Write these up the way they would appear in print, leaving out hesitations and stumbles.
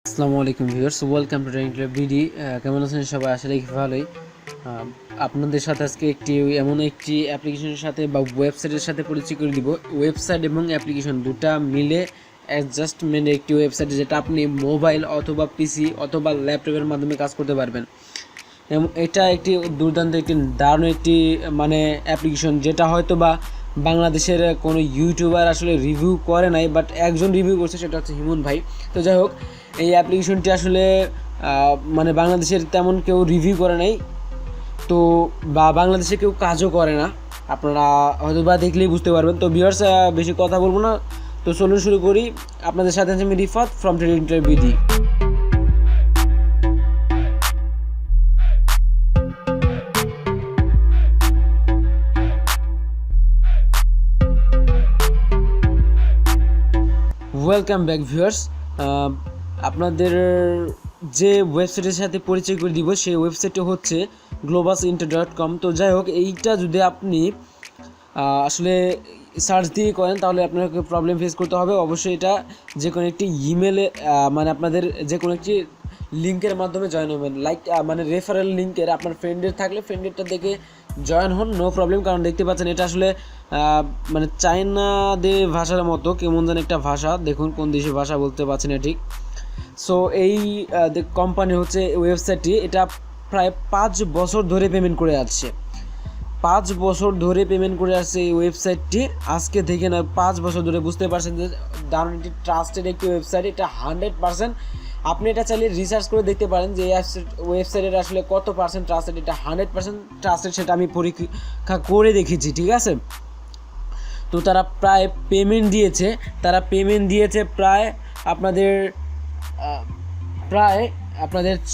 আসসালামু আলাইকুম viewers, welcome to training BD. কেমন আছেন সবাই? আসলে ভালোই। আপনাদের সাথে আজকে এমন একটি অ্যাপ্লিকেশনের সাথে বা ওয়েবসাইটের সাথে পরিচয় করে দিব। ওয়েবসাইট এবং অ্যাপ্লিকেশন দুটা মিলে অ্যাডজাস্টমেন্ট একটি ওয়েবসাইট, যেটা আপনি মোবাইল অথবা পিসি অথবা ল্যাপটপের মাধ্যমে কাজ করতে পারবেন। এবং এটা একটি দুর্দান্ত একটি দারুণ একটি অ্যাপ্লিকেশন, যেটা হয়তো বা বাংলাদেশের কোনো ইউটিউবার আসলে রিভিউ করে নাই, বাট একজন রিভিউ করছে, সেটা হচ্ছে হিমন ভাই। তো যাই হোক, এই অ্যাপ্লিকেশনটি আসলে বাংলাদেশের তেমন কেউ রিভিউ করে নাই, তো বা বাংলাদেশে কেউ কাজও করে না। আপনারা হয়তো বা দেখলেই বুঝতে পারবেন। তো ভিউয়ার্স, বেশি কথা বলবো না, তো চলুন শুরু করি। আপনাদের সাথে আমি Rifat from training BD. Welcome back viewers. আপনাদের যে ওয়েবসাইটের সাথে পরিচয় করে দিব, সেই ওয়েবসাইটটি হচ্ছে Globus-Inter.com। তো যাই হোক, এইটা যদি আপনি আসলে সার্চ দিয়ে করেন তাহলে আপনাকে প্রবলেম ফেস করতে হবে। অবশ্যই এটা যে কোনো একটি ইমেলে আপনাদের যে কোনো একটি লিঙ্কের মাধ্যমে জয়েন হবেন, রেফারেল লিঙ্কের আপনার ফ্রেন্ডের থাকলে ফ্রেন্ডেরটা দেখে জয়েন হন, নো প্রবলেম। কারণ দেখতে পাচ্ছেন এটা আসলে চায়নাদের ভাষার মতো কেমন যেন একটা ভাষা, দেখুন কোন দেশের ভাষা বলতে পারছি না ঠিক। সো এই কোম্পানি হচ্ছে ওয়েবসাইটটি, এটা প্রায় 5 বছর ধরে পেমেন্ট করে আসছে। 5 বছর ধরে পেমেন্ট করে আসছে এই ওয়েবসাইটটি, আজকে থেকে না, 5 বছর ধরে। বুঝতে পারছেন যে দারুণ একটি ট্রাস্টেড একটি ওয়েবসাইট, এটা 100%। আপনি এটা চাইলে রিসার্চ করে দেখতে পারেন যে এই ওয়েবসাইটের আসলে কত পার্সেন্ট ট্রাস্টেড। এটা 100% ট্রাস্টেড, সেটা আমি পরীক্ষা করে দেখেছি, ঠিক আছে। তো তারা পেমেন্ট দিয়েছে প্রায় আপনাদের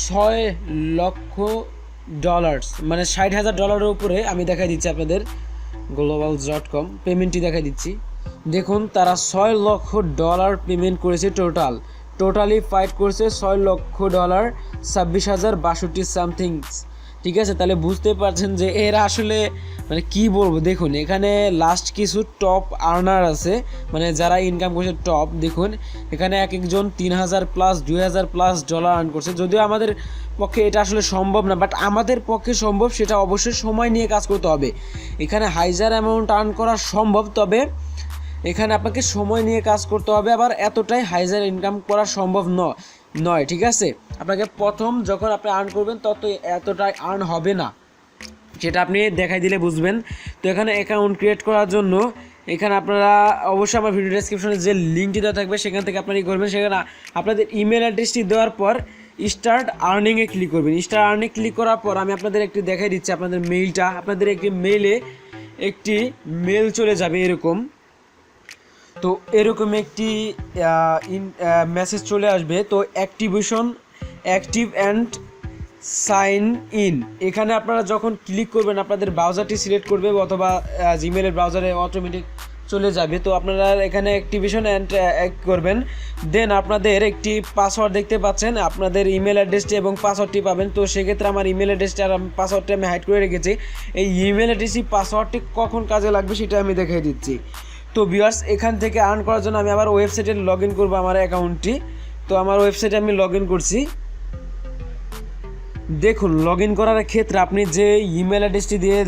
$6,00,000, মানে $60,000 উপরে। আমি দেখাই দিচ্ছি আপনাদের Globus.com পেমেন্টটি দেখাই দিচ্ছি। দেখুন, তারা $6,00,000 পেমেন্ট করেছে টোটালি ফাইট করছে $6,00,000, 26,062 সামথিং, ঠিক আছে। তাহলে বুঝতে পারছেন যে এরা আসলে কি বলবো। দেখুন, এখানে লাস্ট কিছু টপ আর্নার আছে, যারা ইনকাম করছে টপ। দেখুন, এখানে এক একজন 3,000 প্লাস, 2,000 প্লাস ডলার আর্ন করছে। যদিও আমাদের পক্ষে এটা আসলে সম্ভব না, বাট আমাদের পক্ষে সম্ভব, সেটা অবশ্যই সময় নিয়ে কাজ করতে হবে। এখানে হাইজার অ্যামাউন্ট আর্ন করা সম্ভব, তবে এখানে আপনাকে সময় নিয়ে কাজ করতে হবে। আবার এতটাই হাইজার ইনকাম করা সম্ভব নয়, ঠিক আছে। আপনাকে প্রথম যখন আপনি আর্ন করবেন তত এতটাই আর্ন হবে না, সেটা আপনি দেখাই দিলে বুঝবেন। তো এখানে অ্যাকাউন্ট ক্রিয়েট করার জন্য এখানে আপনারা অবশ্যই আমার ভিডিও ডেসক্রিপশনে যে লিঙ্কটি দেওয়া থাকবে সেখান থেকে আপনারা করবেন। সেখানে আপনাদের ইমেল অ্যাড্রেসটি দেওয়ার পর স্টার্ট আর্নিংয়ে ক্লিক করবেন। স্টার্ট আর্নিং ক্লিক করার পর আমি আপনাদের একটি দেখাই দিচ্ছি আপনাদের মেইলটা। আপনাদের একটি মেল চলে যাবে এরকম। তো এরকম একটি মেসেজ চলে আসবে। তো অ্যাক্টিভ অ্যান্ড সাইন ইন, এখানে আপনারা যখন ক্লিক করবেন আপনাদের ব্রাউজারটি সিলেক্ট করবে, অথবা জিমেলের ব্রাউজারে অটোমেটিক চলে যাবে। তো আপনারা এখানে অ্যাক্টিভেশন অ্যান্ড করবেন। দেন আপনাদের একটি পাসওয়ার্ড দেখতে পাচ্ছেন, আপনাদের ইমেল অ্যাড্রেসটি এবং পাসওয়ার্ডটি পাবেন। তো সেক্ষেত্রে আমার ইমেল অ্যাড্রেসটি আর পাসওয়ার্ডটি আমি হাইড করে রেখেছি। এই ইমেল অ্যাড্রেসটি পাসওয়ার্ডটি কখন কাজে লাগবে সেটা আমি দেখিয়ে দিচ্ছি। তো ভিউয়ার্স, এখান থেকে আর্ন করার জন্য আমি আবার ওয়েবসাইটে লগ ইন করবো আমার অ্যাকাউন্টটি। তো আমার ওয়েবসাইটে আমি লগ ইন করছি। দেখুন, লগ ইন করার ক্ষেত্রে আপনি যে ইমেল অ্যাড্রেসটি দিয়ে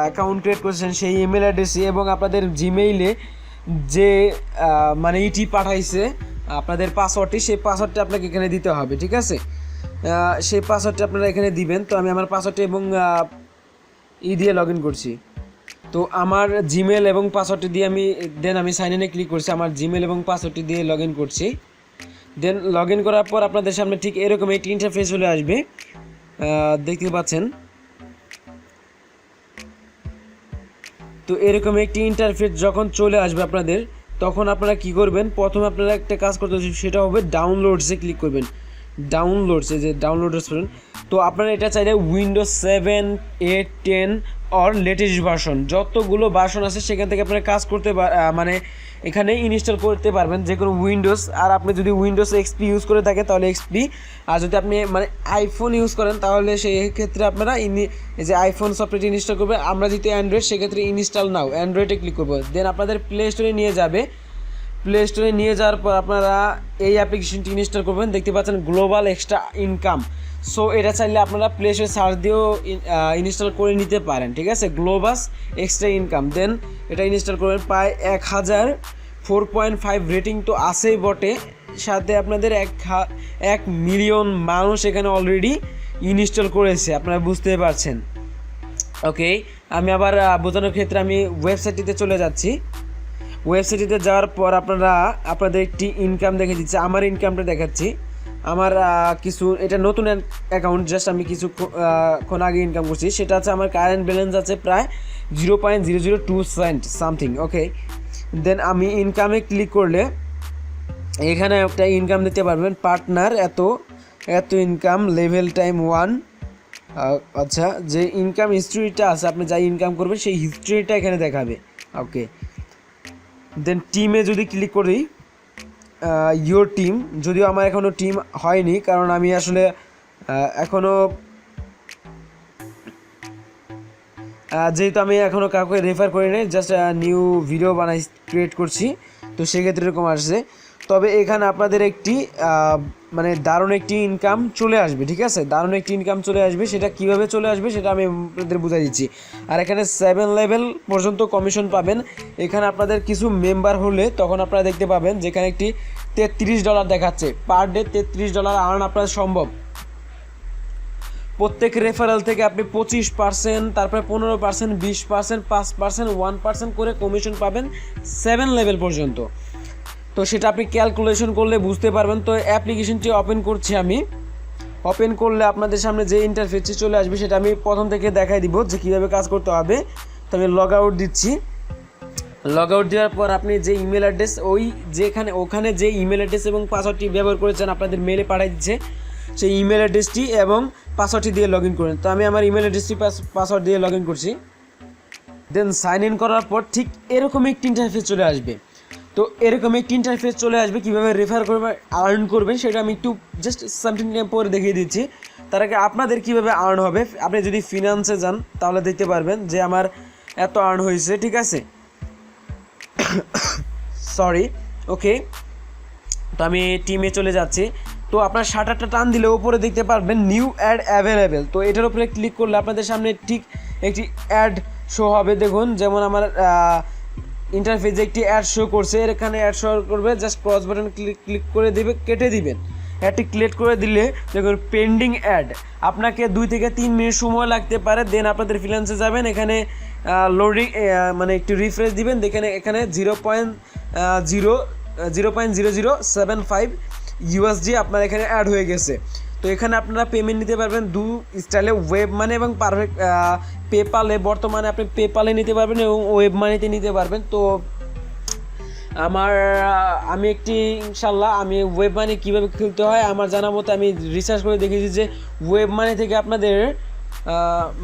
অ্যাকাউন্ট ক্রিয়েট করেছেন সেই ইমেল অ্যাড্রেসে এবং আপনাদের জিমেইলে যে ইটি পাঠাইছে আপনাদের পাসওয়ার্ডটি, সেই পাসওয়ার্ডটি আপনাকে এখানে দিতে হবে, ঠিক আছে। সেই পাসওয়ার্ডটি আপনারা এখানে দিবেন। তো আমি আমার পাসওয়ার্ডটি এবং দিয়ে লগ ইন করছি। তো আমার জিমেল এবং পাসওয়ার্ডটি দিয়ে আমি সাইন ইনে ক্লিক করছি। আমার জিমেল এবং পাসওয়ার্ডটি দিয়ে লগ ইন করছি। দেন লগ ইন করার পর আপনাদের সামনে ঠিক এরকম একটি ইন্টারফেস চলে আসবে, দেখতে পাচ্ছেন। তো এরকম একটি ইন্টারফেস যখন চলে আসবে আপনাদের, তখন আপনারা কি করবেন, প্রথমে আপনারা একটা কাজ করতে হবে, সেটা হবে ডাউনলোডসে ক্লিক করবেন। ডাউনলোডসে যে ডাউনলোডস করেন, তো আপনারা এটা চাইলে উইন্ডোজ 7, 8, 10 অর লেটেস্ট ভার্সন, যতগুলো ভার্সন আছে সেখান থেকে আপনারা কাজ করতে এখানে ইনস্টল করতে পারবেন যে কোনো উইন্ডোজ। আর আপনি যদি উইন্ডোজ এক্সপি ইউজ করে থাকেন তাহলে এক্সপি, আর যদি আপনি আইফোন ইউজ করেন তাহলে সেই ক্ষেত্রে আপনারা এই যে আইফোন সফটওয়্যারটি ইনস্টল করবে। আমরা যেহেতু অ্যান্ড্রয়েড, সেক্ষেত্রে ইনস্টল নাও, অ্যান্ড্রয়েডে ক্লিক করবো। দেন আপনাদের প্লে স্টোরে নিয়ে যাবে। প্লে স্টোরে নিয়ে যাওয়ার পর আপনারা এই অ্যাপ্লিকেশনটি ইনস্টল করবেন, দেখতে পাচ্ছেন গ্লোবাল এক্সট্রা ইনকাম। সো এটা চাইলে আপনারা প্লে স্টোরে সার্চ দিয়েও ইনস্টল করে নিতে পারেন, ঠিক আছে, গ্লোবাস এক্সট্রা ইনকাম। দেন এটা ইনস্টল করবেন, প্রায় 1004.5 রেটিং তো আছেই বটে, সাথে আপনাদের 1 মিলিয়ন মানুষ এখানে অলরেডি ইনস্টল করেছে, আপনারা বুঝতে পারছেন। ওকে, আমি আবার বোঝানোর ক্ষেত্রে আমি ওয়েবসাইটটিতে চলে যাচ্ছি। ওয়েবসাইটটিতে যাওয়ার পর আপনাদের একটি ইনকাম দেখে দিচ্ছে। আমার ইনকামটা দেখাচ্ছি। আমার কিছু, এটা নতুন অ্যাকাউন্ট, জাস্ট আমি কিছুক্ষণ আগে ইনকাম করছি। সেটা আছে, আমার কারেন্ট ব্যালেন্স আছে প্রায় 0.002 সেন্ট সামথিং। ওকে, দেন আমি ইনকামে ক্লিক করলে এখানে একটা ইনকাম দিতে পারবেন, পার্টনার এত ইনকাম, লেভেল টাইম 1। আচ্ছা, যে ইনকাম হিস্ট্রিটা আছে, আপনি যা ইনকাম করবেন সেই হিস্ট্রিটা এখানে দেখাবে। ওকে, দেন টিমে যদি ক্লিক করি, ইয়োর টিম, যদিও আমার এখনও টিম হয়নি, কারণ আমি আসলে এখনও যেহেতু আমি এখনও কাউকে রেফার করি নাই, জাস্ট নিউ ভিডিও ক্রিয়েট করছি, তো সেক্ষেত্রে এরকম আসছে। তবে এখানে আপনাদের একটি মানে দারুণ একটি ইনকাম চলে আসবে, ঠিক আছে, দারুণ একটি ইনকাম চলে আসবে। সেটা কিভাবে চলে আসবে সেটা আমি আপনাদের বুঝাই দিচ্ছি। আর এখানে 7 লেভেল পর্যন্ত কমিশন পাবেন। এখানে আপনাদের কিছু মেম্বার হলে তখন আপনারা দেখতে পাবেন যেখানে একটি $33 দেখাচ্ছে, পার ডে $33 আর্ন আপনার সম্ভব। প্রত্যেক রেফারেল থেকে আপনি 25%, তারপরে 15%, 20%, 5%, 1% করে কমিশন পাবেন 7 লেভেল পর্যন্ত। তো সেটা আপনি ক্যালকুলেশন করলে বুঝতে পারবেন। তো অ্যাপ্লিকেশনটি ওপেন করছি আমি। ওপেন করলে আপনাদের সামনে যে ইন্টারফেসটি চলে আসবে সেটা আমি প্রথম থেকে দেখাই দিব যে কীভাবে কাজ করতে হবে। তো আমি লগ আউট দিচ্ছি। লগ আউট দেওয়ার পর আপনি যে ইমেল অ্যাড্রেস, ওখানে যে ইমেল অ্যাড্রেস এবং পাসওয়ার্ডটি ব্যবহার করেছেন আপনাদের মেলে পাঠিয়ে দিচ্ছে, সেই ইমেল অ্যাড্রেসটি এবং পাসওয়ার্ডটি দিয়ে লগ ইন করেন। তো আমি আমার ইমেল অ্যাড্রেসটি পাসওয়ার্ড দিয়ে লগ ইন করছি। দেন সাইন ইন করার পর ঠিক এরকম একটি ইন্টারফেস চলে আসবে। তো এরকম একটি ইন্টারফেস চলে আসবে, কীভাবে রেফার করবেন, আর্ন করবেন সেটা আমি একটু জাস্ট সামথিং পরে দেখিয়ে দিচ্ছি। তার আগে আপনাদের কীভাবে আর্ন হবে, আপনি যদি ফিনান্সে যান তাহলে দেখতে পারবেন যে আমার এত আর্ন হয়েছে, ঠিক আছে, সরি। ওকে, তো আমি টিমে চলে যাচ্ছি। তো আপনার শাটারটা টান দিলে উপরে দেখতে পারবেন নিউ অ্যাড অ্যাভেলেবেল। তো এটার উপরে ক্লিক করলে আপনাদের সামনে ঠিক একটি অ্যাড শো হবে। দেখুন, যেমন আমার ইন্টারফেসে একটি অ্যাড শো করছে, এখানে অ্যাড শো করবে, জাস্ট ক্রস বাটন ক্লিক করে কেটে দিবেন। অ্যাডটি ক্লিক করে দিলে দেখুন পেন্ডিং অ্যাড, আপনাকে 2 থেকে 3 মিনিট সময় লাগতে পারে। দেন আপনাদের ফ্রিল্যান্সে যাবেন, এখানে লোডিং মানে একটু রিফ্রেশ দিবেন, দেখেন এখানে 0.0075 USD আপনার এখানে অ্যাড হয়ে গেছে। তো এখানে আপনারা পেমেন্ট নিতে পারবেন 2 স্টাইলে, ওয়েব মানি এবং পেপালে। বর্তমানে আপনি পেপালে নিতে পারবেন এবং ওয়েব মানিতে নিতে পারবেন। তো আমি ইনশাল্লাহ আমি ওয়েব মানি কীভাবে খুলতে হয় আমার জানা মতো আমি রিসার্চ করে দেখেছি যে ওয়েব মানি থেকে আপনাদের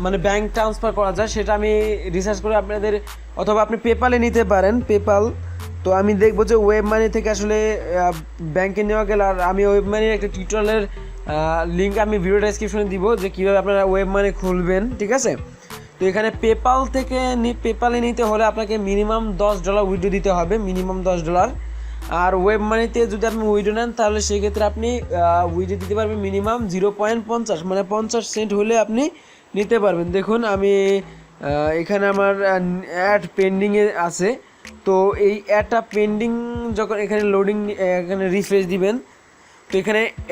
মানে ব্যাংক ট্রান্সফার করা যায়, সেটা আমি রিসার্চ করে আপনাদের, অথবা আপনি পেপালে নিতে পারেন, পেপাল। তো আমি দেখবো যে ওয়েব মানি থেকে আসলে ব্যাংকে নেওয়া গেলে। আর আমি ওয়েব মানির একটা টিউটোরিয়ালের লিঙ্ক আমি ভিডিও ডেসক্রিপশনে দিব যে কীভাবে আপনারা ওয়েব মানি খুলবেন, ঠিক আছে। তো এখানে পেপালে নিতে হলে আপনাকে মিনিমাম $10 উইথড্র দিতে হবে, মিনিমাম $10। আর ওয়েব মানিতে যদি আপনি উইথড্র নেন তাহলে সেক্ষেত্রে আপনি উইথড্র দিতে পারবেন মিনিমাম 0.50, মানে 50 সেন্ট হলে আপনি নিতে পারবেন। দেখুন আমি এখানে আমার অ্যাড পেন্ডিংয়ে আছে। তো এই অ্যাডটা পেন্ডিং যখন এখানে লোডিং, এখানে রিফ্রেশ দিবেন, তো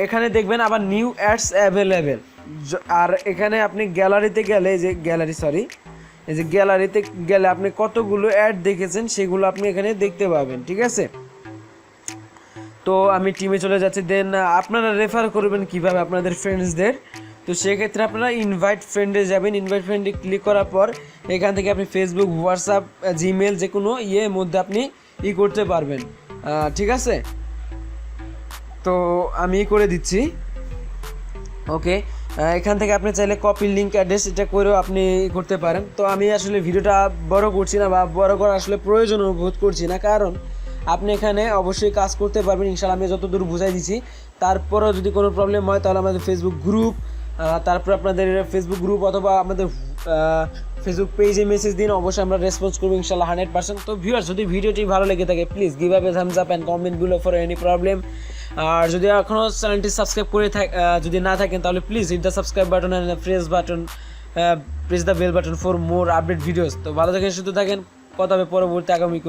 এখানে দেখবেন আবার নিউ অ্যাডস অ্যাভেলেবেল। আর এখানে আপনি গ্যালারিতে গেলে, এই যে গ্যালারিতে গেলে আপনি কতগুলো অ্যাড দেখেছেন সেগুলো আপনি এখানে দেখতে পাবেন, ঠিক আছে। তো আমি টিমে চলে যাচ্ছি। দেন আপনারা রেফার করবেন কিভাবে আপনাদের ফ্রেন্ডসদের। তো সেক্ষেত্রে আপনারা ইনভাইট ফ্রেন্ডে যাবেন। ইনভাইট ফ্রেন্ডে ক্লিক করার পর এখান থেকে আপনি ফেসবুক, হোয়াটসঅ্যাপ, জিমেল যে কোনো মধ্যে আপনি করতে পারবেন, ঠিক আছে। তো আমি করে দিচ্ছি। ওকে, এখান থেকে আপনি চাইলে কপি লিঙ্ক অ্যাড্রেস এটা করেও আপনি করতে পারেন। তো আমি আসলে ভিডিওটা বড় করছি না, বা বড় করার আসলে প্রয়োজন বোধ করছি না, কারণ আপনি এখানে অবশ্যই কাজ করতে পারবেন ইনশাআল্লাহ। আমি যতদূর বুঝাই দিচ্ছি, তারপরেও যদি কোনো প্রবলেম হয় তাহলে আমাদের ফেসবুক গ্রুপ, তারপর আপনাদের ফেসবুক গ্রুপ অথবা আমাদের ফেসবুক পেজে মেসেজ দিন, অবশ্যই আমরা রেসপন্স করবো ইনশাল্লাহ 100%। তো ভিউয়ার্স, যদি ভিডিওটি ভালো লেগে থাকে please give up a thumbs up and comment below for any problem. আর যদি এখনও চ্যানেলটি সাবস্ক্রাইব করে যদি না থাকেন তাহলে please hit the subscribe button and press the bell button for more update videos. তো ভালো থাকেন, সুস্থ থাকেন, কথা হবে পরবর্তী আগামী